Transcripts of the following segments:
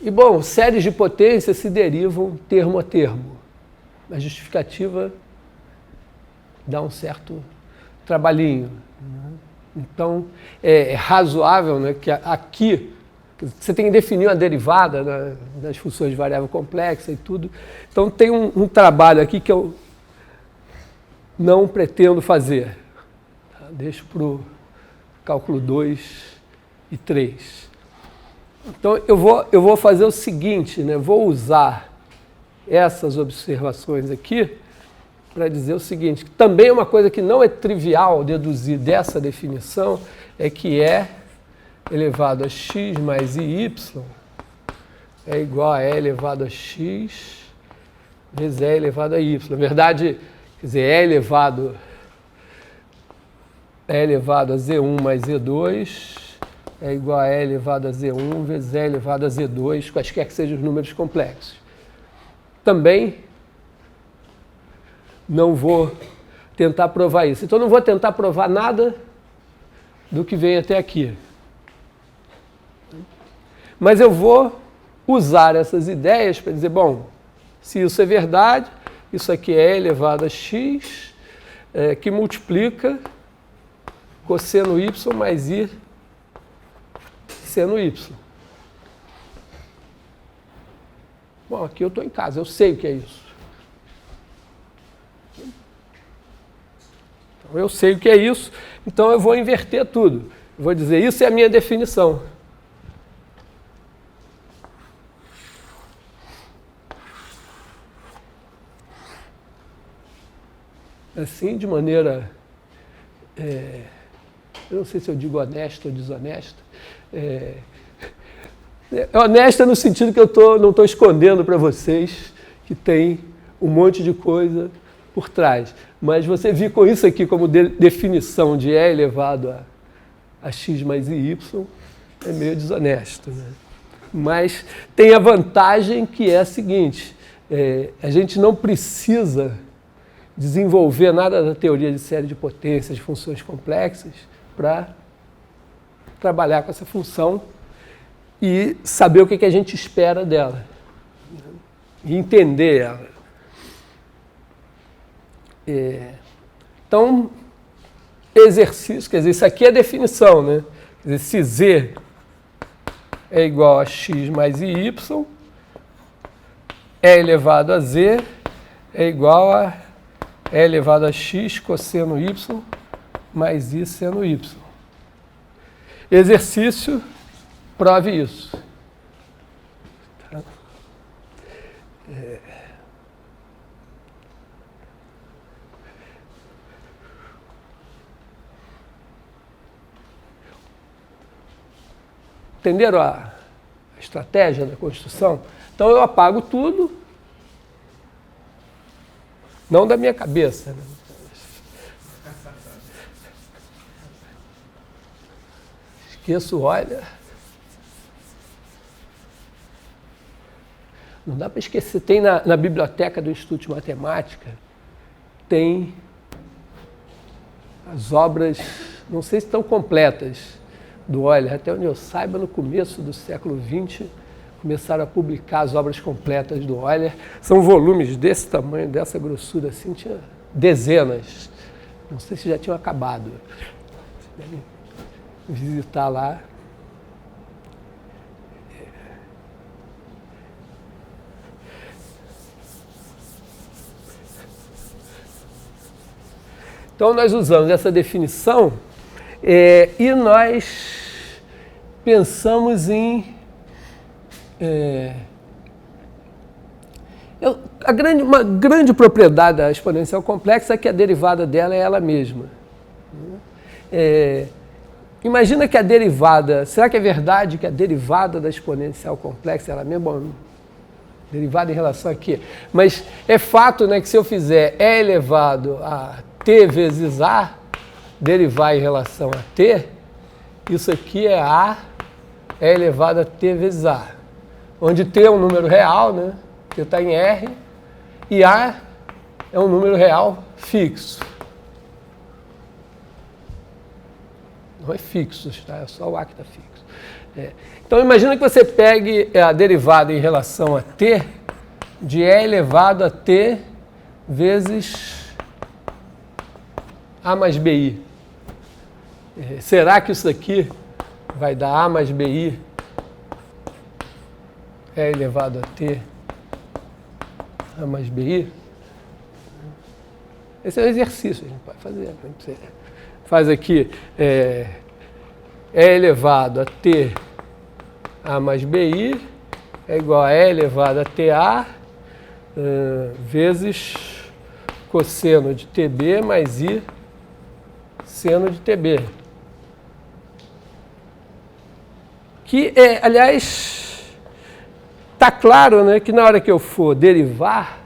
E, bom, séries de potência se derivam termo a termo. A justificativa dá um certo trabalhinho. Então, é razoável, né, que aqui você tem que definir uma derivada, né, das funções de variável complexa e tudo. Então, tem um trabalho aqui que eu não pretendo fazer. Tá? Deixo para o cálculo 2 e 3. Então, eu vou fazer o seguinte, né, vou usar essas observações aqui para dizer o seguinte, que também é uma coisa que não é trivial deduzir dessa definição, é que E elevado a x mais IY é igual a E elevado a x vezes E elevado a Y. Na verdade, quer dizer, E elevado a Z1 mais Z2 é igual a E elevado a Z1 vezes E elevado a Z2, quaisquer que sejam os números complexos. Também não vou tentar provar isso. Então, não vou tentar provar nada do que vem até aqui. Mas eu vou usar essas ideias para dizer, bom, se isso é verdade, isso aqui é E elevado a x, que multiplica cosseno y mais I seno y. Bom, aqui eu estou em casa, eu sei o que é isso. Então, eu sei o que é isso, então eu vou inverter tudo. Eu vou dizer, isso é a minha definição. Assim, de maneira, eu não sei se eu digo honesta ou desonesta, honesta no sentido que eu não estou escondendo para vocês que tem um monte de coisa por trás. Mas você vir com isso aqui como definição de E elevado a x mais IY é meio desonesto, né? Mas tem a vantagem que é a seguinte, a gente não precisa desenvolver nada da teoria de série de potências de funções complexas para trabalhar com essa função e saber o que a gente espera dela, e entender ela. Então, exercício, quer dizer, isso aqui é a definição, né? Quer dizer, se Z é igual a x mais IY, E elevado a Z é igual a E elevado a x cosseno Y mais I seno Y. Exercício, prove isso. Tá? Entenderam a estratégia da construção? Então eu apago tudo, não da minha cabeça, né? Esqueço, olha. Não dá para esquecer. Tem na biblioteca do Instituto de Matemática, tem as obras, não sei se estão completas, do Euler. Até onde eu saiba, no começo do século XX, começaram a publicar as obras completas do Euler. São volumes desse tamanho, dessa grossura, assim, tinha dezenas. Não sei se já tinham acabado. Vocês devem visitar lá. Então, nós usamos essa definição e nós pensamos em... uma grande propriedade da exponencial complexa é que a derivada dela é ela mesma. Imagina que a derivada... Será que é verdade que a derivada da exponencial complexa é ela mesma? Bom, derivada em relação a quê? Mas é fato, né, que se eu fizer E elevado a t vezes A, derivar em relação a t, isso aqui é A E elevado a t vezes A. Onde t é um número real, né? T está em R, e A é um número real fixo. Não é fixo, tá? É só o A que está fixo. Então, imagina que você pegue a derivada em relação a t de e elevado a t vezes a mais bi. Será que isso daqui vai dar a mais bi e elevado a t a mais bi? Esse é um exercício, a gente pode fazer. Você faz aqui e elevado a t a mais bi é igual a e elevado a ta vezes cosseno de tb mais i seno de tb. Que, aliás, está claro, né, que na hora que eu for derivar,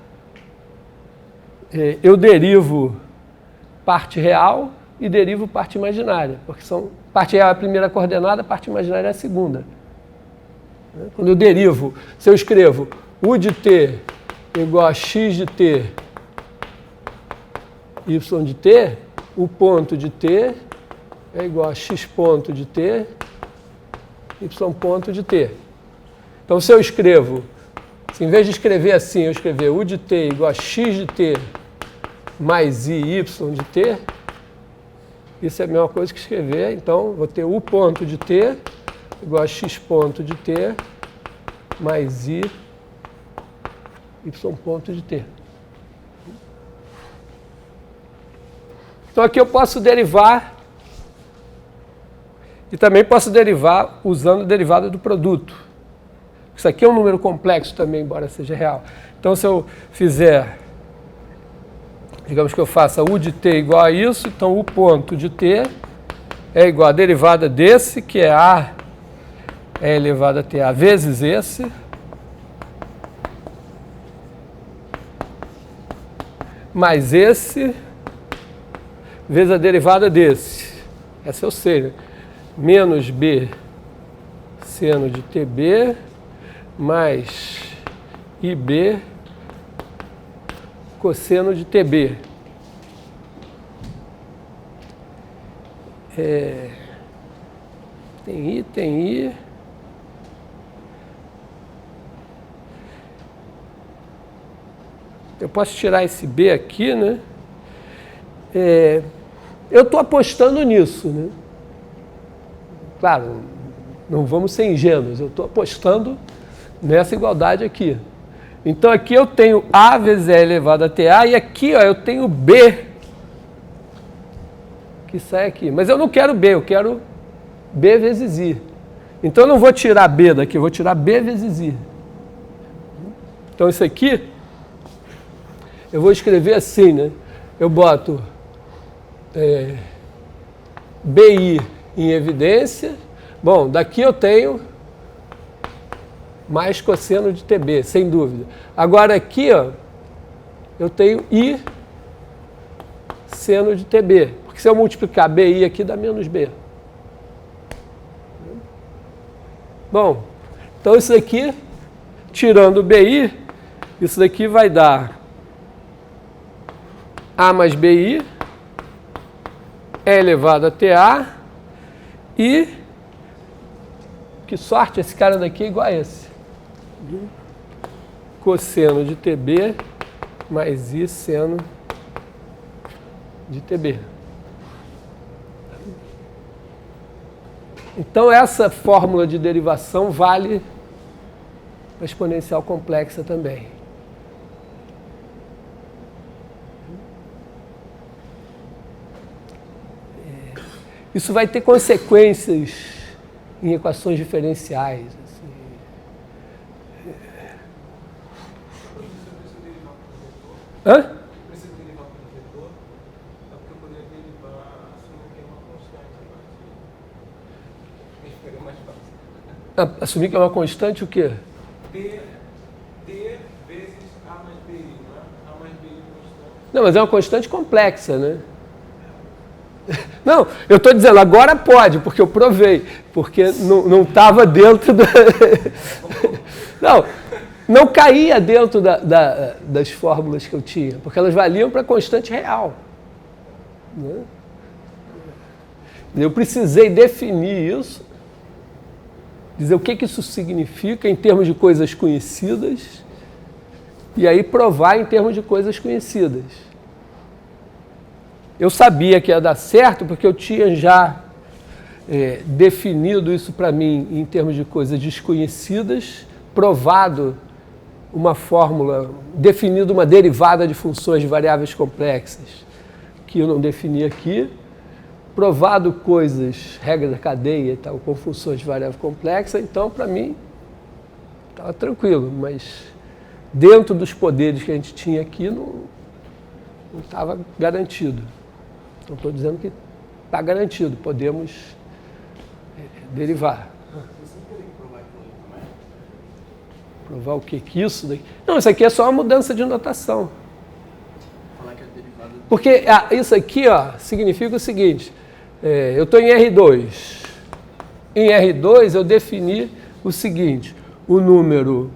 eu derivo parte real e derivo parte imaginária, porque parte real é a primeira coordenada, parte imaginária é a segunda. Quando eu derivo, se eu escrevo u de t igual a x de t, y de t, o ponto de t é igual a x ponto de t, y ponto de t. Então, se eu escrevo, se em vez de escrever assim, eu escrever u de t igual a x de t mais i y de t, isso é a mesma coisa que escrever, então, vou ter u ponto de t igual a x ponto de t mais i y ponto de t. Então, aqui eu posso derivar e também posso derivar usando a derivada do produto. Isso aqui é um número complexo também, embora seja real. Então, se eu fizer, digamos que eu faça u de t igual a isso, então u ponto de t é igual a derivada desse, que é a elevado a ta vezes esse, mais esse, vezes a derivada desse. Essa eu sei, né? Menos b seno de tb mais ib cosseno de tb. Tem i. Eu posso tirar esse b aqui, né? Eu estou apostando nisso, né? Claro, não vamos ser ingênuos, eu estou apostando nessa igualdade aqui. Então, aqui eu tenho a vezes e elevado a ta, e aqui ó, eu tenho b, que sai aqui. Mas eu não quero b, eu quero b vezes i. Então, eu não vou tirar b daqui, eu vou tirar b vezes i. Então, isso aqui, eu vou escrever assim, né? Eu boto bi em evidência. Bom, daqui eu tenho mais cosseno de tb, sem dúvida. Agora aqui, ó, eu tenho i seno de tb. Porque se eu multiplicar bi aqui, dá menos b. Bom, então isso aqui, tirando bi, isso daqui vai dar a mais bi, e elevado a ta, e que sorte, esse cara daqui é igual a esse. Cosseno de tb mais i seno de tb. Então, essa fórmula de derivação vale para a exponencial complexa também. Isso vai ter consequências em equações diferenciais. Assim. Hã? Preciso derivar com o vetor, é porque eu poderia derivar assumir que é uma constante. Acho que ficaria mais fácil. Assumir que é uma constante o quê? T vezes A mais BI, não é? A mais BI constante. Não, mas é uma constante complexa, né? Não, eu estou dizendo, agora pode, porque eu provei, porque não estava dentro da... Não caía dentro das fórmulas que eu tinha, porque elas valiam para constante real. Né? Eu precisei definir isso, dizer o que isso significa em termos de coisas conhecidas, e aí provar em termos de coisas conhecidas. Eu sabia que ia dar certo porque eu tinha já definido isso para mim em termos de coisas desconhecidas, provado uma fórmula, definido uma derivada de funções de variáveis complexas, que eu não defini aqui, provado coisas, regras da cadeia e tal, com funções de variável complexa, então para mim estava tranquilo, mas dentro dos poderes que a gente tinha aqui não estava garantido. Não estou dizendo que está garantido, podemos derivar. Provar o quê? Que isso daqui? Não, isso aqui é só uma mudança de notação. Porque isso aqui significa o seguinte, eu estou em R2. Em R2 eu defini o seguinte, o número,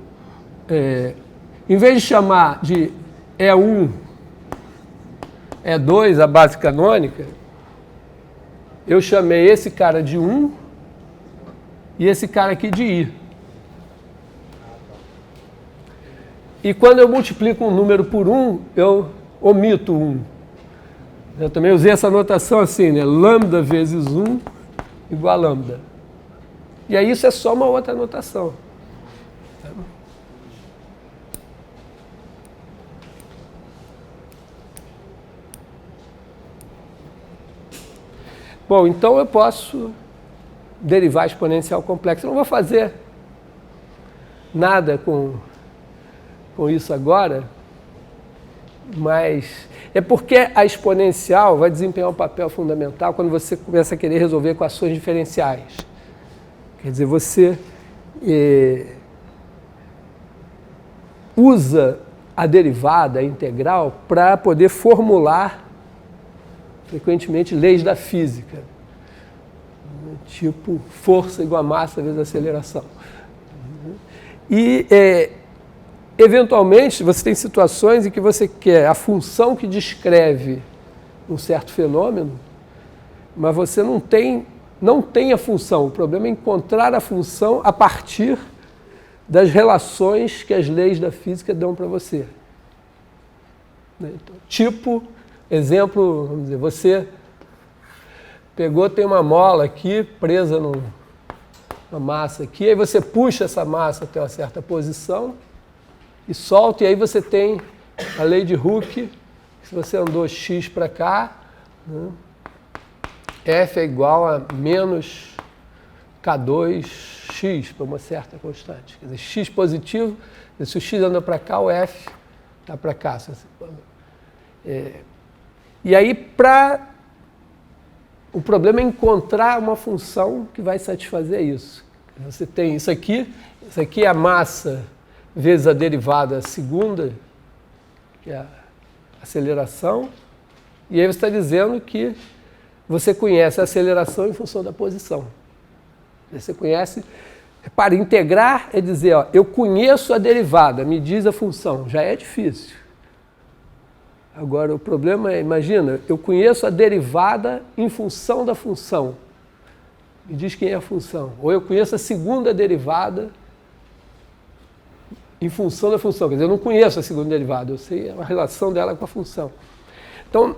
em vez de chamar de E1, E2, a base canônica, eu chamei esse cara de 1 e esse cara aqui de I. E quando eu multiplico um número por 1, eu omito 1. Eu também usei essa notação assim, né? Lambda vezes 1 igual a lambda. E aí isso é só uma outra notação. Bom, então eu posso derivar exponencial complexa. Eu não vou fazer nada com isso agora, mas é porque a exponencial vai desempenhar um papel fundamental quando você começa a querer resolver equações diferenciais. Quer dizer, você usa a derivada, a integral, para poder formular, frequentemente, leis da física. Tipo, força igual a massa vezes aceleração. E, eventualmente, você tem situações em que você quer a função que descreve um certo fenômeno, mas você não tem a função. O problema é encontrar a função a partir das relações que as leis da física dão para você. Então, tipo, exemplo, vamos dizer, você tem uma mola aqui presa numa massa aqui, aí você puxa essa massa até uma certa posição e solta, e aí você tem a lei de Hooke, se você andou x para cá, né, F é igual a menos K2x para uma certa constante. Quer dizer, x positivo, se o x anda para cá, o F está para cá. E aí, o problema é encontrar uma função que vai satisfazer isso. Você tem isso aqui é a massa vezes a derivada segunda, que é a aceleração, e aí você está dizendo que você conhece a aceleração em função da posição. Você conhece, para integrar é dizer, eu conheço a derivada, me diz a função, já é difícil. Agora, o problema é, imagina, eu conheço a derivada em função da função. Me diz quem é a função. Ou eu conheço a segunda derivada em função da função. Quer dizer, eu não conheço a segunda derivada, eu sei a relação dela com a função. Então,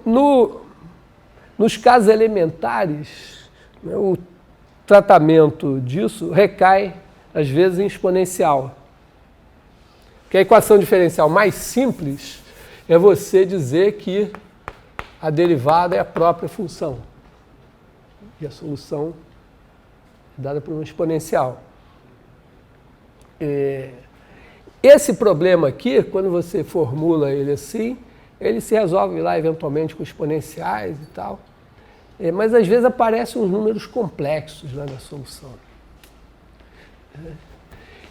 nos casos elementares, né, o tratamento disso recai, às vezes, em exponencial. Porque a equação diferencial mais simples é você dizer que a derivada é a própria função. E a solução é dada por uma exponencial. Esse problema aqui, quando você formula ele assim, ele se resolve lá eventualmente com exponenciais e tal. Mas às vezes aparecem uns números complexos lá na solução.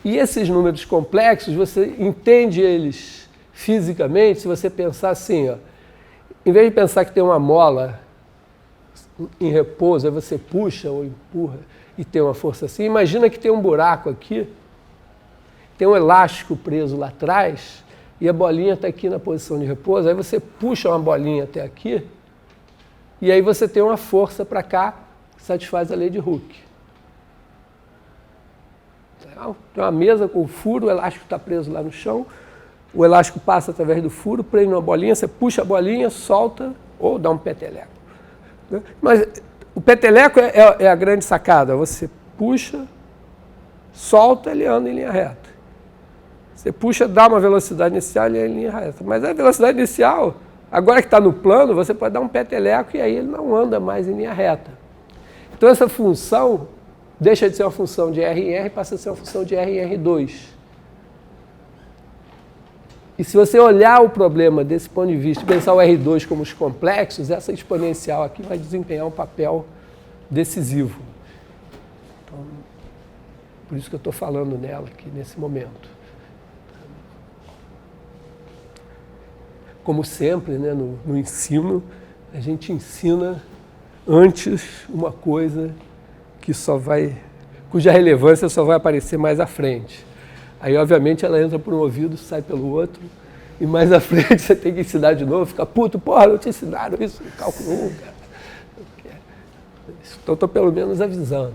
E esses números complexos, você entende eles fisicamente, se você pensar assim, em vez de pensar que tem uma mola em repouso, aí você puxa ou empurra e tem uma força assim, imagina que tem um buraco aqui, tem um elástico preso lá atrás e a bolinha está aqui na posição de repouso, aí você puxa uma bolinha até aqui e aí você tem uma força para cá satisfaz a lei de Hooke. Tem uma mesa com furo, o elástico está preso lá no chão, o elástico passa através do furo, prende uma bolinha, você puxa a bolinha, solta ou dá um peteleco. Mas o peteleco é a grande sacada, você puxa, solta, ele anda em linha reta. Você puxa, dá uma velocidade inicial, ele é em linha reta. Mas a velocidade inicial, agora que está no plano, você pode dar um peteleco e aí ele não anda mais em linha reta. Então essa função deixa de ser uma função de R em R e passa a ser uma função de R em R2. E se você olhar o problema desse ponto de vista, pensar o R2 como os complexos, essa exponencial aqui vai desempenhar um papel decisivo. Então, por isso que eu estou falando nela aqui nesse momento. Como sempre, né, no ensino, a gente ensina antes uma coisa cuja relevância só vai aparecer mais à frente. Aí, obviamente, ela entra por um ouvido, sai pelo outro, e mais à frente você tem que ensinar de novo, fica puto, porra, não te ensinaram isso no cálculo 1, cara. Então, estou pelo menos avisando.